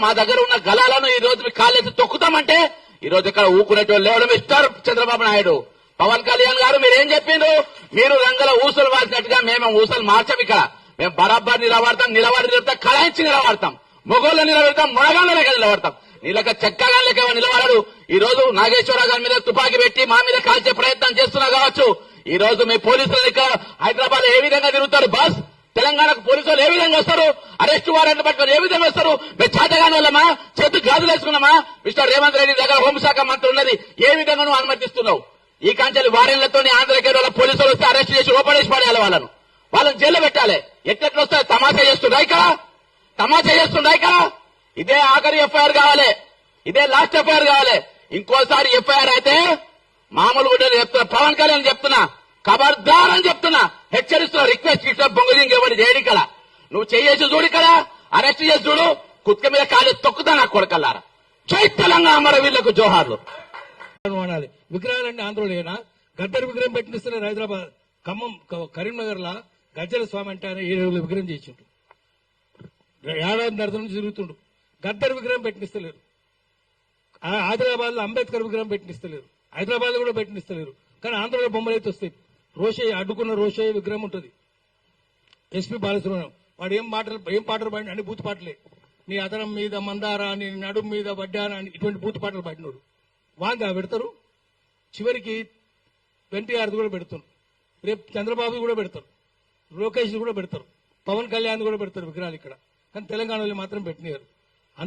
మా దగ్గర ఉన్న గలాలను ఈ రోజు మీ కాళ్ళెత్తి తొక్కుతామంటే ఈ రోజు ఇక్కడ ఊకునేటోళ్ళు లేవడం మిస్టర్ చంద్రబాబు నాయుడు. పవన్ కళ్యాణ్ గారు మీరేం చెప్పిండ్రు? మీరు రంగుల ఊసలు మార్చినట్టుగా మేము ఊసలు మార్చాం. ఇక్కడ మేము బరాబర్ నిలబడతాం, కళాయించి నిలబడతాం, మొగోళ్ళు నిలబెడతాం, మొనగాళ్ళ లెక్క నిలబడతాం. నీళ్ళక చెక్కగా లెక్క నిలబడడు. ఈ రోజు నాగేశ్వరరావు గారి మీద తుపాకీ పెట్టి మా మీద కాల్చే ప్రయత్నం చేస్తున్నా కావచ్చు. ఈ రోజు మీ పోలీసులు ఇక్కడ హైదరాబాద్ ఏ విధంగా తిరుగుతారు బస్, తెలంగాణకు పోలీసులు ఏ విధంగా వస్తారు, అరెస్టు వారెంట్ పట్టుకొని ఏ విధంగా వస్తారు? మేము చేతగాని వాళ్ళమా, చేతు గాజులు వేసుకున్నామా? మిస్టర్ రేవంత్ రెడ్డి దగ్గర హోంశాఖ మంత్రి ఉన్నది, ఏ విధంగా నువ్వు అనుమతిస్తున్నావు? ఈ కాంచెలు వారెన్లతో ఆంధ్రకేర్ వాళ్ళ పోలీసులు వస్తే అరెస్ట్ చేసి లోపడేసి పడేయాలి, వాళ్ళని జైల్లో పెట్టాలి. ఎట్లెట్లు వస్తాయి? తమాషా చేస్తుండ్రా ఇక్కడ. ఇదే ఆఖరి ఎఫ్ఐఆర్ కావాలి, ఇదే లాస్ట్ ఎఫ్ఐఆర్ కావాలి. ఇంకోసారి ఎఫ్ఐఆర్ అయితే మామూలుగా చెప్తున్నా, పవన్ కళ్యాణ్ చెప్తున్నా, ఖబర్దార్ అని చెప్తున్నా, హెచ్చరిస్తున్నా, రిక్వెస్ట్ ఇట్లా బొంగుదింగ్ ఇవ్వండి చేయడి ఇక్కడ. నువ్వు చేసి చూడు, ఇక్కడ అరెస్ట్ చేసి చూడు, కుక్క మీద కాలు తొక్కుతా నా కొడకల్లారా. జై తెలంగాణ, మన వీళ్లకు జోహార్లు. విగ్రహాలన్నీ ఆంధ్రలోనా? గద్దర్ విగ్రహం పెట్టిస్తున్నారు హైదరాబాద్, ఖమ్మం, కరీంనగర్ లా గజ్జల స్వామి అంటే ఆయన 7 రోజుల విగ్రహం చేసిండు, ఏడాదిన్నర నుంచి తిరుగుతుండు. గద్దర్ విగ్రహం పెట్టిస్తలేరు. ఆదిలాబాద్ లో అంబేద్కర్ విగ్రహం పెట్టిస్తలేరు, హైదరాబాద్ లో కూడా పెట్టిస్తలేరు. కానీ ఆంధ్రలో బొమ్మలు అయితే వస్తాయి. రోషయ్య అడ్డుకున్న రోషయ్య విగ్రహం ఉంటుంది. ఎస్పీ బాలసుబ్రహ్మణ్యం వాడు ఏం పాటలు పాడిన అన్ని బూత్ పాటలే. నీ అదనం మీద మందారా, నీ నడుము మీద వడ్డారా అని ఇటువంటి బూత్ పాటలు పాడినోడు వాంగా పెడతారు. చివరికి ఎన్టీఆర్ కూడా పెడుతున్నారు, రేపు చంద్రబాబు కూడా పెడతారు, లోకేష్ కూడా పెడతారు, పవన్ కళ్యాణ్ కూడా పెడతారు విగ్రహాలు ఇక్కడ. కానీ తెలంగాణలో మాత్రం పెట్టినారు.